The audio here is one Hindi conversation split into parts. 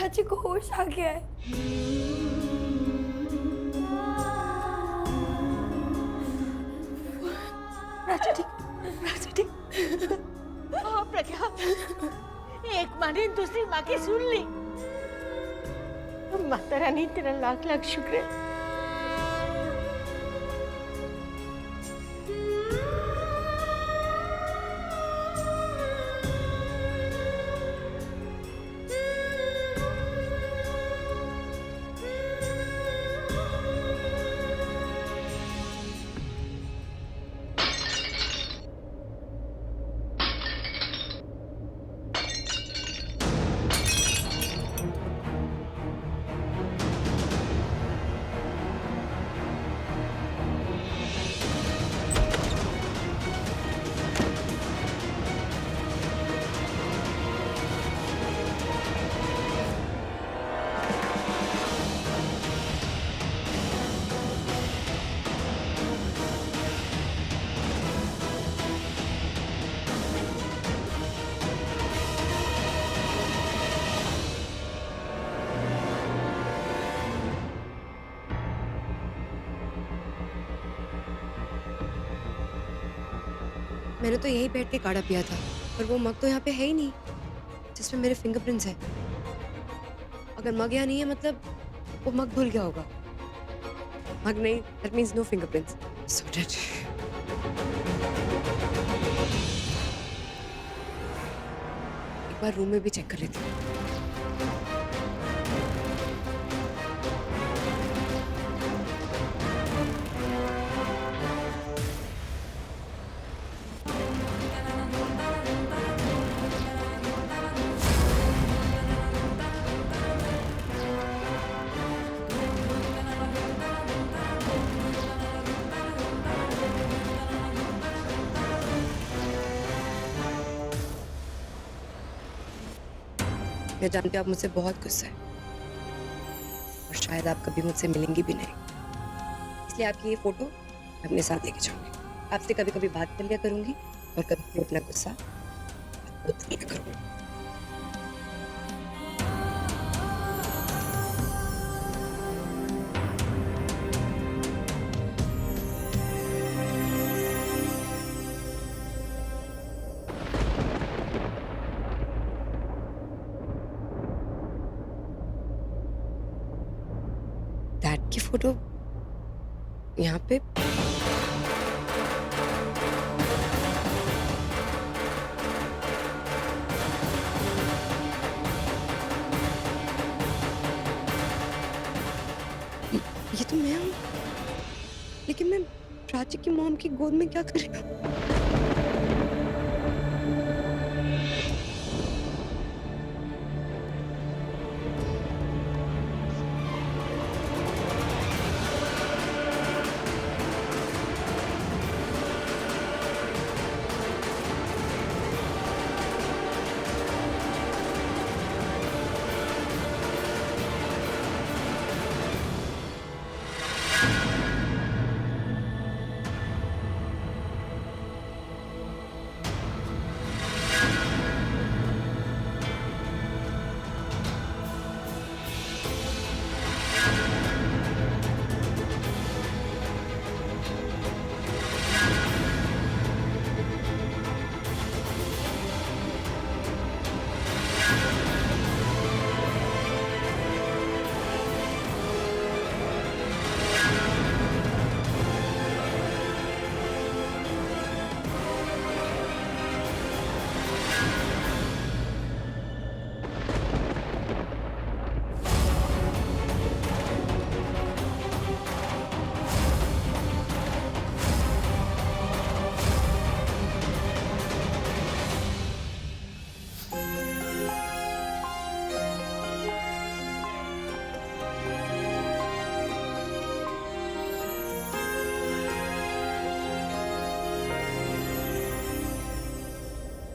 प्राची को होश आ गया है। प्राची ठीक, प्राची ठीक। हाँ प्रज्ञा, एक माँ ने दूसरी माँ की सुन ली। माता रानी तेरा लाख लाख शुक्र है। मैंने तो यहीं बैठ के काढ़ा पिया था, पर वो मग तो यहाँ पे है ही नहीं जिसमें मेरे फिंगरप्रिंट्स हैं। अगर मग यहाँ नहीं है मतलब वो मग धुल गया होगा। मग नहीं, that means no fingerprints. So dead. एक बार रूम में भी चेक कर लेती हूँ। मैं जानती हूँ आप मुझसे बहुत गुस्सा है और शायद आप कभी मुझसे मिलेंगी भी नहीं, इसलिए आपकी ये फोटो मैं अपने साथ लेके जाऊंगी। आपसे कभी कभी बात कर लिया करूंगी और कभी कभी अपना गुस्सा आपको भूल लिया करूंगी। डैड की फोटो यहाँ पे। ये तो मैं हूँ, लेकिन मैं प्राची की मॉम की गोद में क्या कर रही हूँ?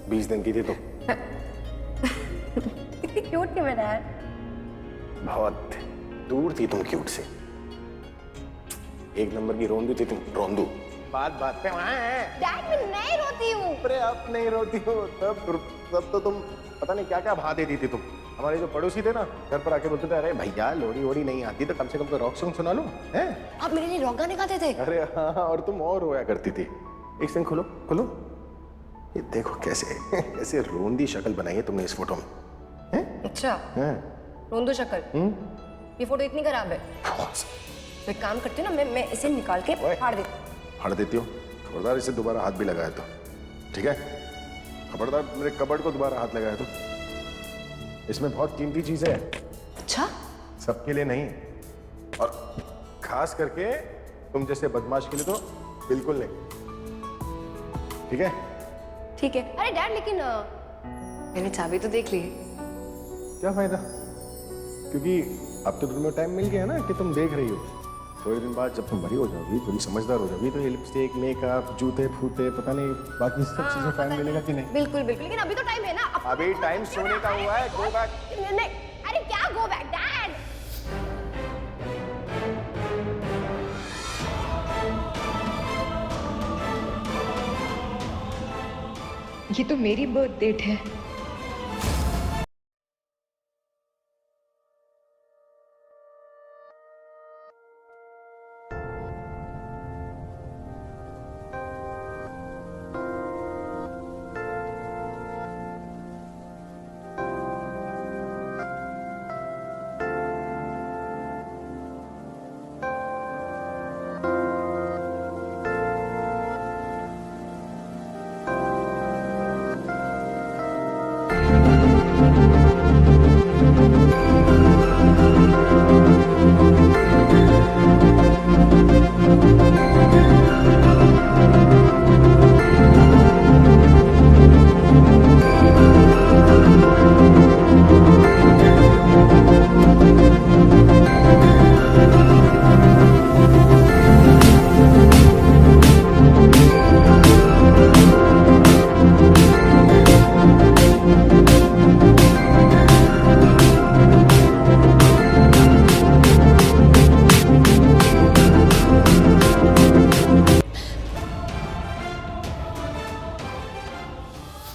बीस दिन की थी तुम। कितनी क्यूट थी मैं डैड। बहुत दूर थी तुम क्यूट से। एक नंबर की रोंदू थी तुम, रोंदू। बात बात पे वहाँ है। डैड मैं नहीं रोती हूँ। अरे अब नहीं रोती हो, तब तो तुम पता नहीं क्या क्या भा देती थी तुम। हमारे जो पड़ोसी थे ना, घर पर आके बोलते थे, अरे भैया लोरी वोरी नहीं आती तो कम से कम तो रॉक सॉन्ग सुना लो, हैं? आप मेरे लिए रॉक गाने गाते थे? अरे हाँ, और तुम और रोया करती थी। एक सेकंड खोलो खोलो, ये देखो कैसे कैसे रोंदी शक्ल बनाई है तुमने इस फोटो में, हैं? अच्छा, हैं? रोंदो शक्ल। ये फोटो इतनी खराब है तो एक काम करती हूँ ना, मैं इसे निकाल के ओए। फाड़ देती। फाड़ देती हो? खबरदार इसे दोबारा हाथ भी लगाया तो, ठीक है? खबरदार मेरे कबर्ड को दोबारा हाथ लगाया तो, इसमें बहुत कीमती चीजें हैं। अच्छा, सबके लिए नहीं, और खास करके तुम जैसे बदमाश के लिए तो बिल्कुल नहीं, ठीक है? ठीक है। अरे डैड, लेकिन मैंने चाबी तो देख ली है। क्या फायदा, क्योंकि अब तो तुम्हें टाइम मिल गया ना कि तुम देख रही हो। थोड़े दिन बाद जब तुम बड़ी हो जाओगी, थोड़ी समझदार हो जाओगी, तो ये लिपस्टिक, मेकअप, जूते फूते, पता नहीं बाकी सब चीजें टाइम मिलेगा कि नहीं? बिल्कुल बिल्कुल, लेकिन अभी तो टाइम है ना। अभी टाइम सोने का हुआ है, गो बैक। नहीं, अरे क्या गो बैक डैड? ये तो मेरी बर्थ डेट है।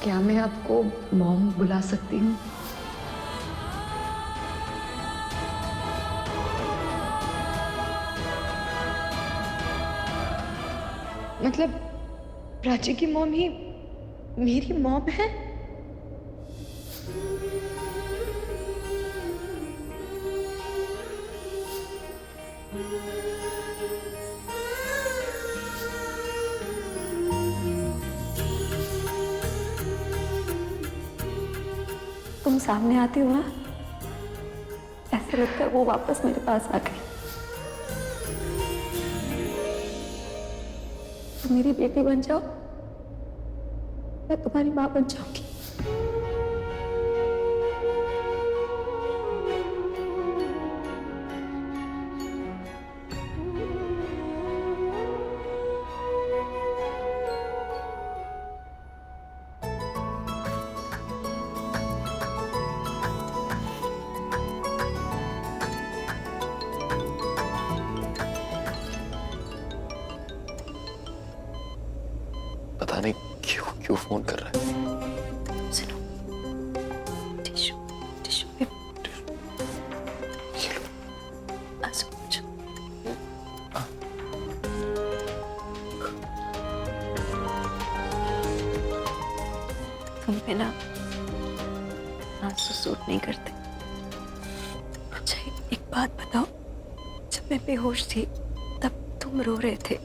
क्या मैं आपको मॉम बुला सकती हूँ? मतलब प्राची की मॉम ही मेरी मॉम है? तुम सामने आती हो ना, ऐसा लगता है वो वापस मेरे पास आ गई। तुम मेरी बेटी बन जाओ, मैं तुम्हारी माँ बन जाऊंगी। पता नहीं क्यों फोन कर रहा है। सुनो, टिश्यू टिश्यू पेपर, ये लो, आंसू पोंछो। तुम पे ना आंसू सूट नहीं करते। अच्छा एक बात बताओ, जब मैं बेहोश थी तब तुम रो रहे थे,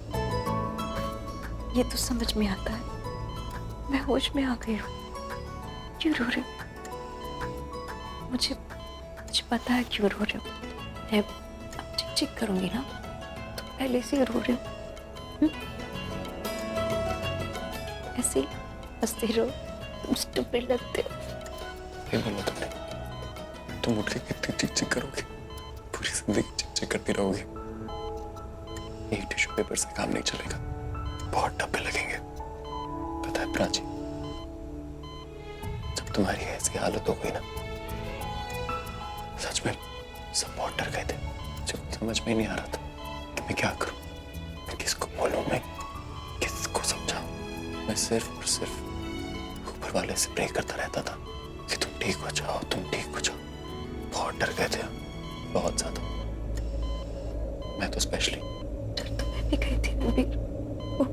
ये तो समझ में आता है। मैं होश में आ गई हूँ, क्यों रो रहे हो? मुझे पता है क्यों रो रहे हो। मैं अब चिक चिक करूंगी ना, तो पहले से रो रहे हो। ऐसे ही हंसते रहो, तुम स्टूपिड लगते हो। ये बोला तुमने, तुम उठ के कितनी चिक चिक करोगे? पूरी जिंदगी चिक चिक करती रहोगे। एक टिश्यू पेपर से काम नहीं चलेगा, बहुत डब्बे लगेंगे। पता है प्राची, जब तुम्हारी ऐसी हालत हो गई ना, सच में सब बहुत डर गए थे। जब समझ में नहीं आ रहा था कि मैं क्या करूं, मैं किसको बोलूं, मैं किसको समझाऊं। मैं सिर्फ और सिर्फ ऊपर वाले से प्रे करता रहता था कि तुम ठीक हो जाओ, तुम ठीक हो जाओ। बहुत डर गए थे, बहुत ज्यादा। मैं तो स्पेशली। डर तो मैं भी गई थी रणबीर। वो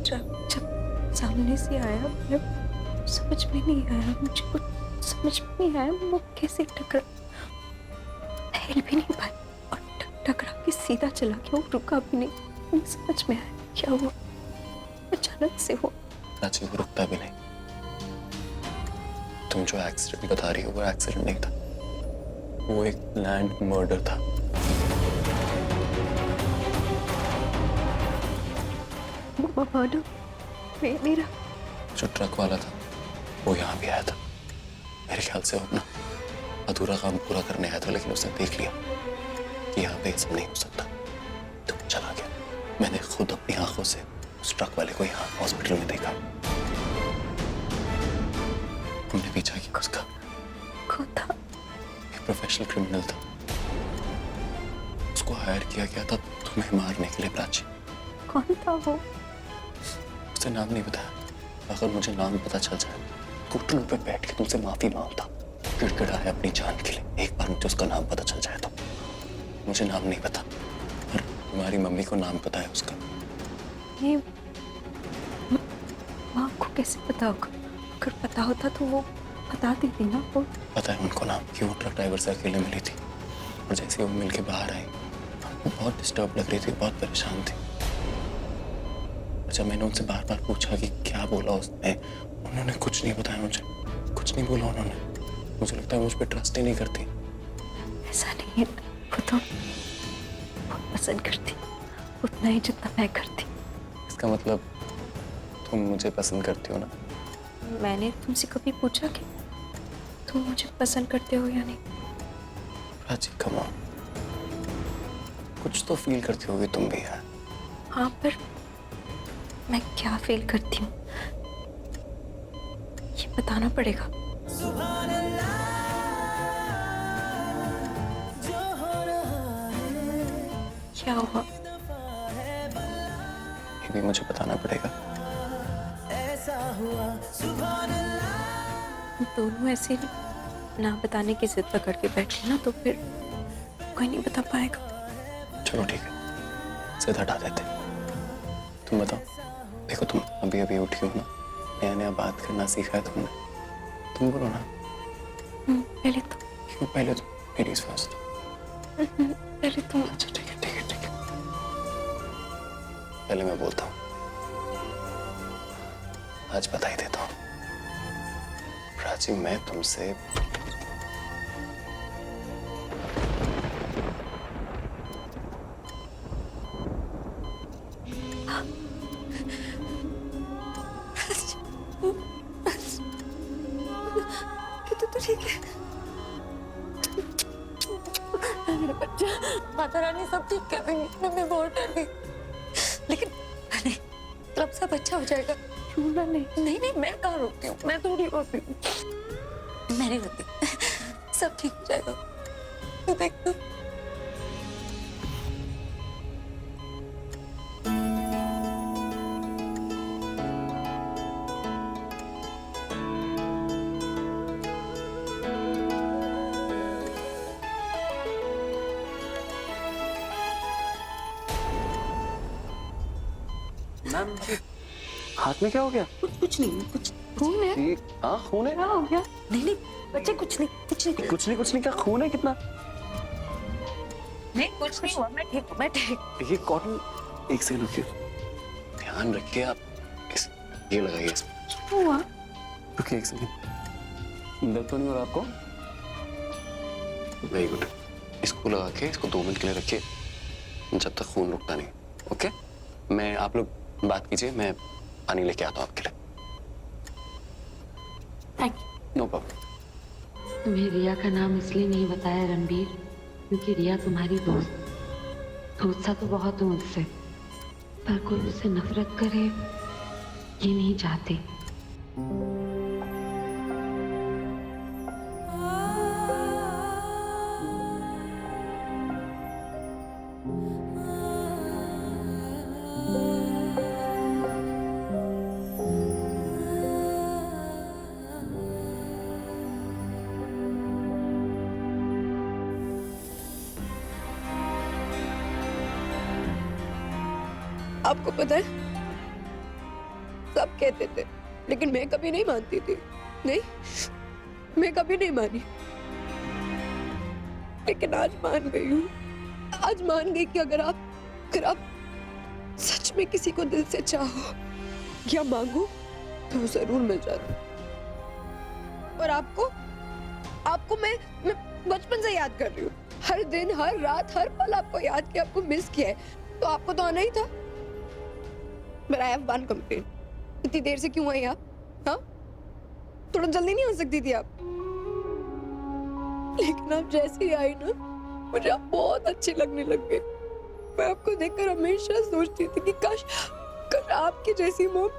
ट्रक जब सामने से आया, मैं समझ में नहीं आया, मुझे कुछ समझ में नहीं आया वो कैसे टकरा, हिल भी नहीं पाया और टकरा के सीधा चला गया, वो रुका भी नहीं। मुझे समझ में आया क्या हुआ, अचानक से हुआ। प्राची, वो रुकता भी नहीं। तुम जो एक्सीडेंट बता रही हो वो एक्सीडेंट नहीं था, वो एक प्लान्ड मर्डर था। मर्डर? मेरा जो ट्रक वाला था वो यहाँ भी आया था। मेरे ख्याल से वो अपना अधूरा काम पूरा करने आया था, लेकिन उसने देख लिया कि यहाँ पे ये सब नहीं हो सकता, तो वो चला गया। मैंने खुद अपनी आंखों से उस ट्रक वाले को यहाँ हॉस्पिटल में देखा। हमने पीछा किया उसका। कौन था? एक प्रोफेशनल क्रिमिनल था, उसको हायर किया गया था तुम्हें मारने के लिए। प्राची, कौन था वो? उसने नाम नहीं बताया। अगर मुझे नाम पता चल जाए, घुटनों पे बैठ के तुमसे माफी मांगता, गिड़गिड़ाया अपनी जान के लिए। एक बार मुझे उसका नाम पता चल जाए तो। मुझे नाम नहीं पता, पर तुम्हारी मम्मी को नाम पता है उसका। ये माँ को कैसे पता होगा? अगर पता होता तो वो बता देती ना। वो पता है उनको नाम, कि वो ट्रक ड्राइवर से अकेले मिली थी और जैसे वो मिल के बाहर आई, वो बहुत डिस्टर्ब लग रही थी, बहुत परेशान थी। और जब मैंने उनसे बार बार पूछा कि क्या बोला उसने, उन्होंने कुछ नहीं बताया मुझे, कुछ नहीं बोला उन्होंने। मुझे लगता है मुझ पर ट्रस्ट ही नहीं करती। ऐसा नहीं है, वो तो बहुत पसंद करती, उतना ही जितना मैं करती। इसका मतलब तुम मुझे पसंद करती हो ना? मैंने तुमसे कभी पूछा कि तुम मुझे पसंद करते हो या नहीं? प्राची, कम ऑन, कुछ तो फील करती होगी तुम भी यार। हाँ, पर मैं क्या फील करती हूँ ये बताना पड़ेगा। क्या हुआ? ये भी मुझे बताना पड़ेगा। दोनों ऐसे ना बताने की जिद पकड़ के बैठे ना, तो फिर कोई नहीं बता पाएगा। चलो ठीक है, जिद हटा देते। तुम बताओ, देखो तुम अभी अभी उठी हो ना, नया नया बात करना सीखा है तुमने, तुम बोलो ना। पहले तो क्यों? पहले तुम, लेडीज फर्स्ट। पहले तुम। अच्छा ठीक है, ठीक है, ठीक है, पहले मैं बोलता हूँ। आज बता ही देता हूँ प्राची, मैं तुमसे तो ठीक है मेरा बच्चा, माता रानी सब ठीक कर देंगी। मैं बहुत डर गई, लेकिन नहीं, अब सब अच्छा हो जाएगा। क्यों ना? नहीं नहीं नहीं, मैं कहाँ रोकती हूँ, मैं थोड़ी रोकती हूँ, मैं नहीं रोकती, सब ठीक हो जाएगा। तो देख तो। मैम, हाथ में क्या हो गया? कुछ नहीं, कुछ खून है। हाँ, खून है। क्या हो गया? नहीं नहीं बच्चे, कुछ नहीं, कुछ नहीं, कुछ नहीं, कुछ नहीं, क्या खून है? कितना? नहीं कुछ नहीं हुआ, मैं ठीक हूँ, मैं ठीक। ये कॉटन, एक सेकंड रुकिए, ध्यान रखिए आप। इस ये लगाइए इसमें। क्या हुआ? रुकिए एक सेकंड। दर्द तो नहीं हो रहा आपको? Very good. इसको लगा के इसको 2 मिनट के लिए रखिए, जब तक खून रुकता नहीं। ओके, मैं, आप लोग बात कीजिए, मैं पानी लेके आता हूँ आपके लिए। Thank you. No problem. तुम्हें रिया का नाम इसलिए नहीं बताया रणबीर, क्योंकि रिया तुम्हारी दोस्त सा तो बहुत हूँ उससे, पर कोई उससे नफरत करे ये नहीं चाहती। आपको पता है, सब कहते थे, लेकिन मैं कभी नहीं मानती थी। नहीं, मैं कभी नहीं मानी, लेकिन आज मान गई हूँ। आज मान गई कि अगर आप सच में किसी को दिल से चाहो या मांगो तो वो जरूर मिल जाता। और आपको मैं बचपन से याद कर रही हूँ। हर दिन, हर रात, हर पल आपको याद किया, आपको मिस किया है। तो आपको तो आना ही था। But I have one complaint. इतनी देर से क्यों आई आप? हाँ? थोड़ा जल्दी नहीं आ सकती थी आप? लेकिन आप जैसे ही आई ना, मुझे आप बहुत अच्छी लगने लग गई। मैं आपको देखकर हमेशा सोचती थी कि काश आपकी जैसी मॉम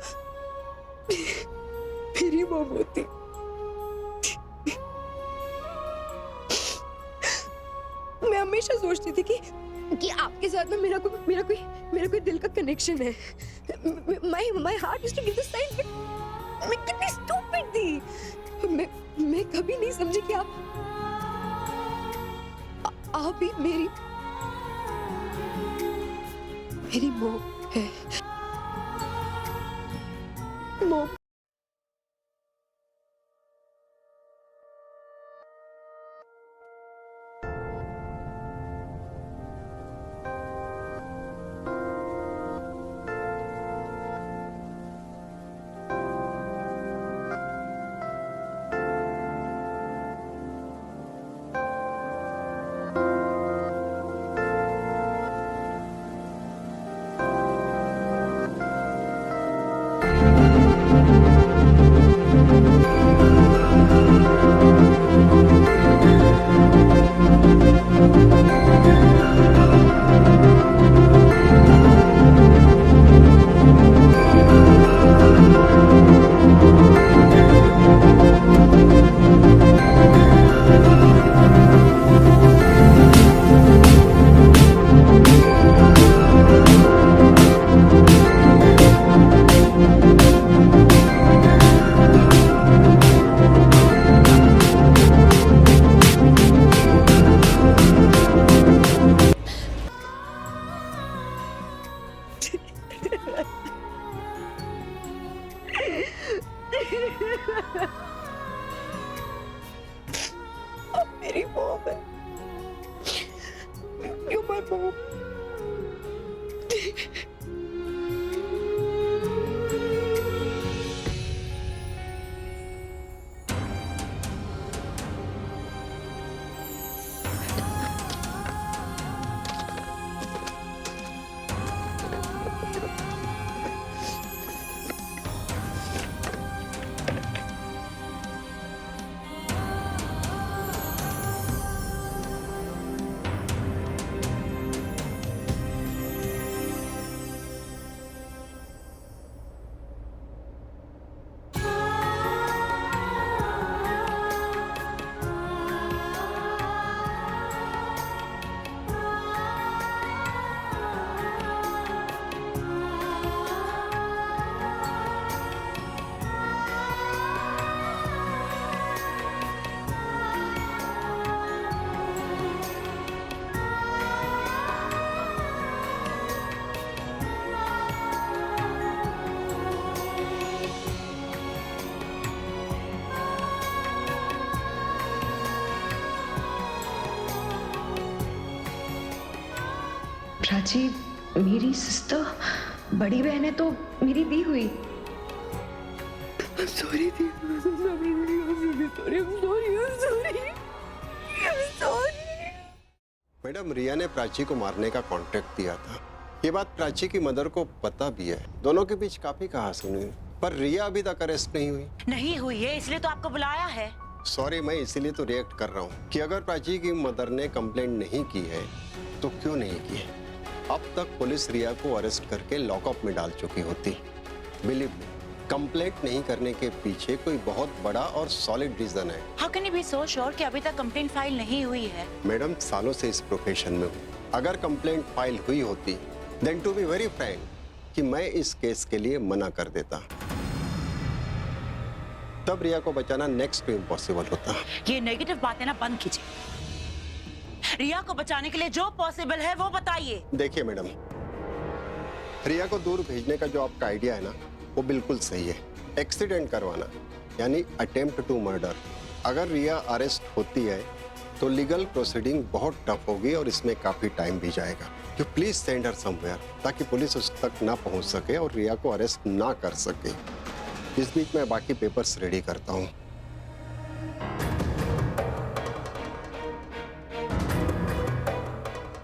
मेरी मॉम होती। मैं हमेशा सोचती थी कि आपके साथ ना मेरा कोई दिल का कनेक्शन है। My heart used to give the sign, but मैं कितनी stupid थी। मैं कभी नहीं समझी कि आप भी मेरी मॉम है। मॉम। मेरी मॉम है। You're my mom. प्राची मेरी सिस्टर, बड़ी बहन है तो मेरी दी हुई। सॉरी थी। मैडम, रिया ने प्राची को मारने का कॉन्ट्रैक्ट दिया था। ये बात प्राची की मदर को पता भी है। दोनों के बीच काफी कहासुनी हुई, पर रिया अभी तक अरेस्ट नहीं हुई। नहीं हुई है, इसलिए तो आपको बुलाया है। सॉरी, मैं इसीलिए तो रिएक्ट कर रहा हूँ कि अगर प्राची की मदर ने कंप्लेंट नहीं की है तो क्यों नहीं की है। अब तक पुलिस रिया को अरेस्ट करके लॉकअप में डाल चुकी होती। बिलीव मी, कंप्लेंट नहीं करने के पीछे कोई बहुत बड़ा और सॉलिड रीजन है। How can you be so sure कि अभी तक कंप्लेंट फाइल नहीं हुई है? मैडम, सालों से इस प्रोफेशन में हूँ। अगर कंप्लेंट फाइल हुई होती, then to be very frank कि मैं इस केस के लिए मना कर देता। तब रिया को बचाना नेक्स्ट टू इम्पॉसिबल होता। ये नेगेटिव बातें ना बंद कीजिए। रिया को बचाने के लिए जो पॉसिबल है वो बताइए। देखिए मैडम, रिया को दूर भेजने का जो आपका आइडिया है ना, वो बिल्कुल सही है। एक्सीडेंट करवाना यानी अटेम्प्ट टू मर्डर। अगर रिया अरेस्ट होती है तो लीगल प्रोसीडिंग बहुत टफ होगी और इसमें काफी टाइम भी जाएगा। You please send her somewhere ताकि पुलिस उस तक ना पहुंच सके और रिया को अरेस्ट ना कर सके। इस बीच मैं बाकी पेपर्स रेडी करता हूं।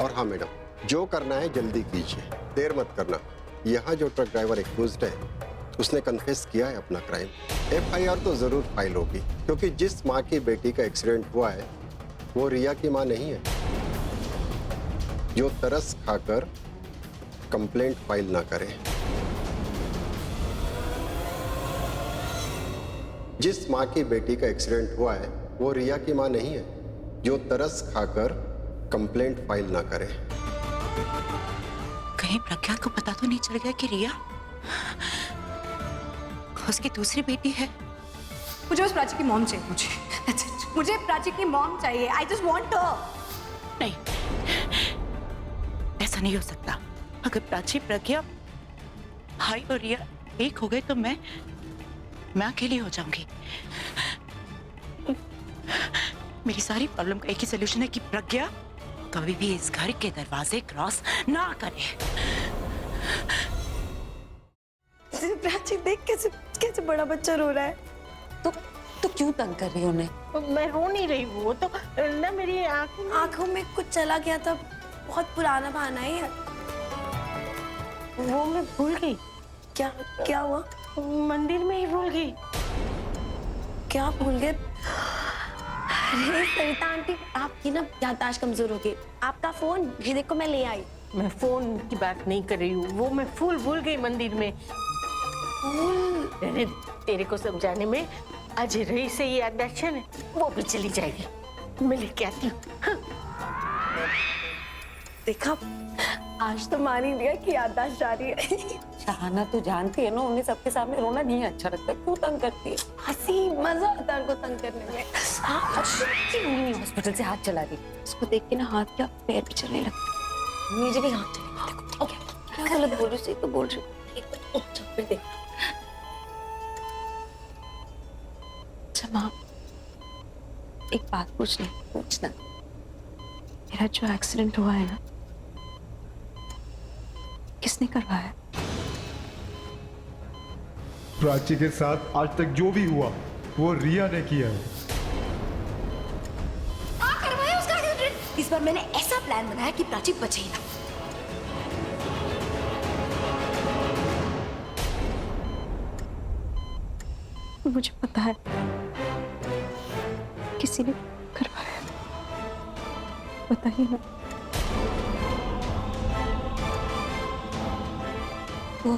और हाँ मैडम, जो करना है जल्दी कीजिए, देर मत करना। यहाँ जो ट्रक ड्राइवर एक्यूज्ड है उसने कन्फेस किया है अपना क्राइम। एफआईआर तो जरूर फाइल होगी, क्योंकि जिस माँ की बेटी का एक्सीडेंट हुआ है वो रिया की माँ नहीं है, जो तरस खाकर कंप्लेंट फाइल ना करे। जिस माँ की बेटी का एक्सीडेंट हुआ है वो रिया की माँ नहीं है, जो तरस खाकर कंप्लेंट फाइल ना करे। कहीं प्रज्ञा को पता तो नहीं चल गया कि रिया उसकी दूसरी बेटी है? मुझे उस प्राची की मॉम चाहिए। मुझे प्राची की मॉम चाहिए। I just want her. नहीं, ऐसा नहीं हो सकता। अगर प्राची, प्रज्ञा, भाई और रिया एक हो गए तो मैं अकेली हो जाऊंगी। मेरी सारी प्रॉब्लम का एक ही सोल्यूशन है कि प्रज्ञा कभी भी इस घर के दरवाजे क्रॉस ना करे। प्राची देख कैसे बड़ा बच्चा रो रहा है। तो क्यों तंग कर रही है उन्हें? मैं रो नहीं रही हूँ, वो तो ना मेरी आंखों में कुछ चला गया था। बहुत पुराना बहाना है। वो मैं भूल गई। क्या हुआ? मंदिर में ही भूल गई। क्या भूल गए? अरे सरिता आंटी, आपकी ना याददाश्त कमजोर हो गई। आपका फोन ये देखो मैं ले आई। मैं फोन की बात नहीं कर रही हूँ, वो मैं फूल भूल गई मंदिर में। फूल? तेरे को समझाने में आज रही से ये याददाश्त है, वो भी चली जाएगी। मैं लेके आती हूँ। हाँ। देखा, आज तो मान ही लिया कि याददाश्त जा रही है। शहाना तो जानती है ना, उन्हें सबके सामने रोना नहीं अच्छा लगता। क्यों तंग करती है? हंसी मजा आता है उनको तंग करने में। हॉस्पिटल से हाथ चला रही। उसको देख के ना हाथ क्या पैर भी चलने लगते। मुझे भी हाथ चलने लगते। ओके, क्या गलत बोल रही हूँ? तो बोल रही हूँ। एक बार फिर देख। अच्छा माँ, एक बात पूछना। मेरा जो एक्सीडेंट हुआ है ना, किसने करवाया? प्राची के साथ आज तक जो भी हुआ वो रिया ने किया है। करवाया उसका एक्सीडेंट। इस बार मैंने ऐसा प्लान बनाया कि प्राची बचे ही ना। मुझे पता है किसी ने करवाया। बताइए ना। वो